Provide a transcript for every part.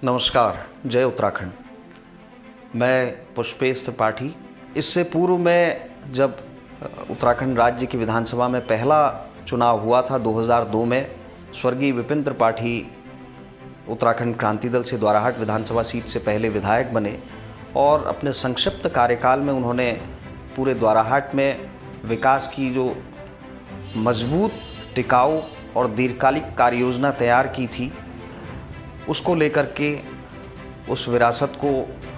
नमस्कार, जय उत्तराखंड। मैं पुष्पेश त्रिपाठी। इससे पूर्व मैं जब उत्तराखंड राज्य की विधानसभा में पहला चुनाव हुआ था 2002 में, स्वर्गीय विपिन त्रिपाठी उत्तराखंड क्रांति दल से द्वाराहाट विधानसभा सीट से पहले विधायक बने और अपने संक्षिप्त कार्यकाल में उन्होंने पूरे द्वाराहाट में विकास की जो मजबूत, टिकाऊ और दीर्घकालिक कार्ययोजना तैयार की थी, उसको लेकर के उस विरासत को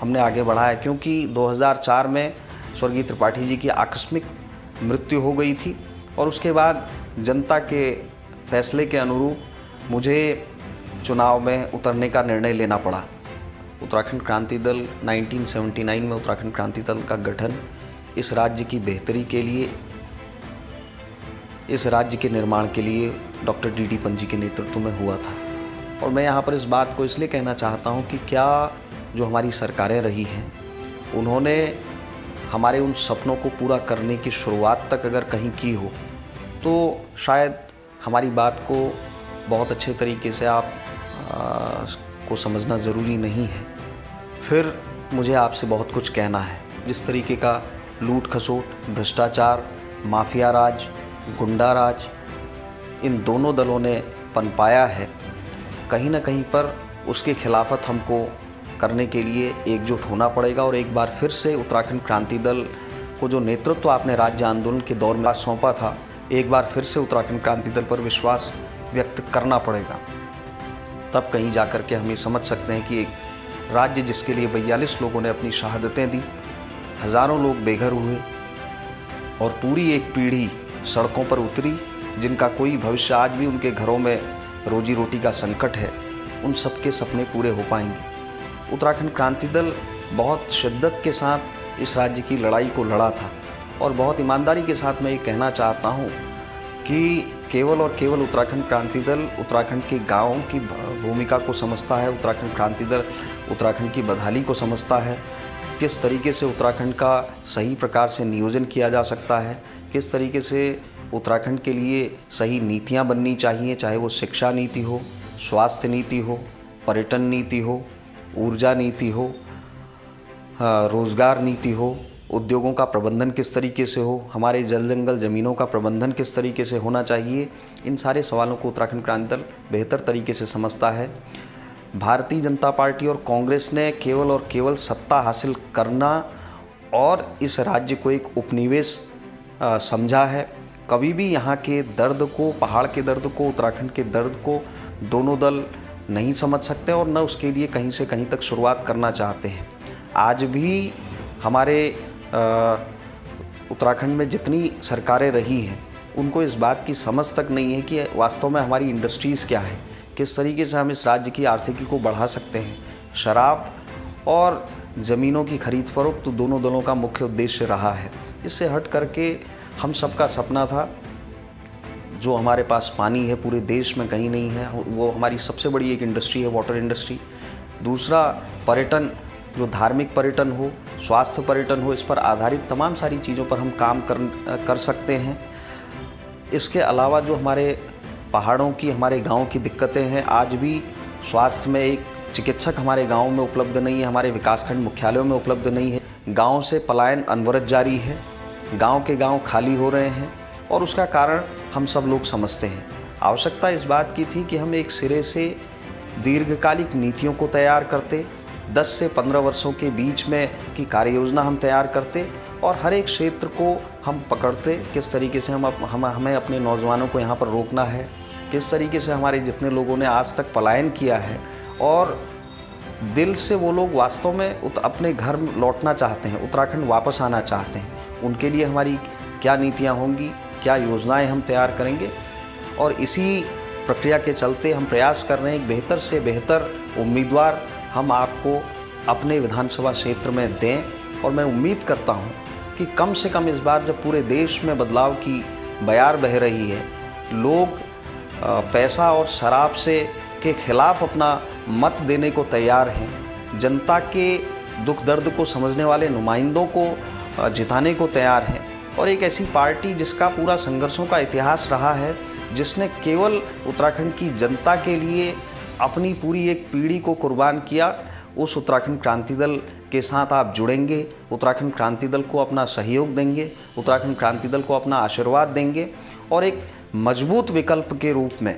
हमने आगे बढ़ाया। क्योंकि 2004 में स्वर्गीय त्रिपाठी जी की आकस्मिक मृत्यु हो गई थी और उसके बाद जनता के फैसले के अनुरूप मुझे चुनाव में उतरने का निर्णय लेना पड़ा। उत्तराखंड क्रांति दल 1979 में उत्तराखंड क्रांति दल का गठन इस राज्य की बेहतरी के लिए, इस राज्य के निर्माण के लिए डॉक्टर डी पंजी के नेतृत्व में हुआ था। और मैं यहाँ पर इस बात को इसलिए कहना चाहता हूँ कि क्या जो हमारी सरकारें रही हैं, उन्होंने हमारे उन सपनों को पूरा करने की शुरुआत तक अगर कहीं की हो तो शायद हमारी बात को बहुत अच्छे तरीके से आप को समझना ज़रूरी नहीं है। फिर मुझे आपसे बहुत कुछ कहना है। जिस तरीके का लूट खसोट, भ्रष्टाचार, माफिया राज, गुंडा राज इन दोनों दलों ने पनपाया है, कहीं ना कहीं पर उसके खिलाफत हमको करने के लिए एकजुट होना पड़ेगा। और एक बार फिर से उत्तराखंड क्रांति दल को जो नेतृत्व आपने राज्य आंदोलन के दौर में सौंपा था, एक बार फिर से उत्तराखंड क्रांति दल पर विश्वास व्यक्त करना पड़ेगा। तब कहीं जाकर के हम ये समझ सकते हैं कि एक राज्य जिसके लिए 42 लोगों ने अपनी शहादतें दी, हज़ारों लोग बेघर हुए और पूरी एक पीढ़ी सड़कों पर उतरी, जिनका कोई भविष्य आज भी उनके घरों में रोजी रोटी का संकट है, उन सब के सपने पूरे हो पाएंगे। उत्तराखंड क्रांति दल बहुत शिद्दत के साथ इस राज्य की लड़ाई को लड़ा था और बहुत ईमानदारी के साथ मैं ये कहना चाहता हूँ कि केवल और केवल उत्तराखंड क्रांति दल उत्तराखंड के गाँवों की भूमिका को समझता है। उत्तराखंड क्रांति दल उत्तराखंड की बदहाली को समझता है, किस तरीके से उत्तराखंड का सही प्रकार से नियोजन किया जा सकता है, किस तरीके से उत्तराखंड के लिए सही नीतियाँ बननी चाहिए, चाहे वो शिक्षा नीति हो, स्वास्थ्य नीति हो, पर्यटन नीति हो, ऊर्जा नीति हो, रोज़गार नीति हो, उद्योगों का प्रबंधन किस तरीके से हो, हमारे जल जंगल ज़मीनों का प्रबंधन किस तरीके से होना चाहिए। इन सारे सवालों को उत्तराखंड क्रांति दल बेहतर तरीके से समझता है। भारतीय जनता पार्टी और कांग्रेस ने केवल और केवल सत्ता हासिल करना और इस राज्य को एक उपनिवेश समझा है। कभी भी यहाँ के दर्द को, पहाड़ के दर्द को, उत्तराखंड के दर्द को दोनों दल नहीं समझ सकते और न उसके लिए कहीं से कहीं तक शुरुआत करना चाहते हैं। आज भी हमारे उत्तराखंड में जितनी सरकारें रही हैं, उनको इस बात की समझ तक नहीं है कि वास्तव में हमारी इंडस्ट्रीज़ क्या है, किस तरीके से हम इस राज्य की आर्थिकी को बढ़ा सकते हैं। शराब और ज़मीनों की खरीद फरोख्त तो दोनों दलों का मुख्य उद्देश्य रहा है। इससे हट करके हम सबका सपना था, जो हमारे पास पानी है पूरे देश में कहीं नहीं है, वो हमारी सबसे बड़ी एक इंडस्ट्री है, वाटर इंडस्ट्री। दूसरा पर्यटन, जो धार्मिक पर्यटन हो, स्वास्थ्य पर्यटन हो, इस पर आधारित तमाम सारी चीज़ों पर हम काम कर सकते हैं। इसके अलावा जो हमारे पहाड़ों की, हमारे गाँव की दिक्कतें हैं, आज भी स्वास्थ्य में एक चिकित्सक हमारे गाँव में उपलब्ध नहीं है, हमारे विकासखंड मुख्यालयों में उपलब्ध नहीं है। गाँव से पलायन अनवरत जारी है, गांव के गांव खाली हो रहे हैं और उसका कारण हम सब लोग समझते हैं। आवश्यकता इस बात की थी कि हम एक सिरे से दीर्घकालिक नीतियों को तैयार करते, 10 से 15 वर्षों के बीच में की कार्ययोजना हम तैयार करते और हर एक क्षेत्र को हम पकड़ते, किस तरीके से हमें अपने नौजवानों को यहाँ पर रोकना है, किस तरीके से हमारे जितने लोगों ने आज तक पलायन किया है और दिल से वो लोग वास्तव में अपने घर लौटना चाहते हैं, उत्तराखंड वापस आना चाहते हैं, उनके लिए हमारी क्या नीतियाँ होंगी, क्या योजनाएं हम तैयार करेंगे। और इसी प्रक्रिया के चलते हम प्रयास कर रहे हैं एक बेहतर से बेहतर उम्मीदवार हम आपको अपने विधानसभा क्षेत्र में दें। और मैं उम्मीद करता हूं कि कम से कम इस बार जब पूरे देश में बदलाव की बयार बह रही है, लोग पैसा और शराब से के खिलाफ अपना मत देने को तैयार हैं, जनता के दुख दर्द को समझने वाले नुमाइंदों को जिताने को तैयार हैं और एक ऐसी पार्टी जिसका पूरा संघर्षों का इतिहास रहा है, जिसने केवल उत्तराखंड की जनता के लिए अपनी पूरी एक पीढ़ी को कुर्बान किया, उस उत्तराखंड क्रांति दल के साथ आप जुड़ेंगे, उत्तराखंड क्रांति दल को अपना सहयोग देंगे, उत्तराखंड क्रांति दल को अपना आशीर्वाद देंगे और एक मजबूत विकल्प के रूप में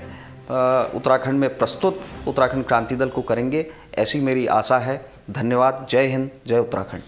उत्तराखंड में प्रस्तुत उत्तराखंड क्रांति दल को करेंगे, ऐसी मेरी आशा है। धन्यवाद। जय हिंद, जय उत्तराखंड।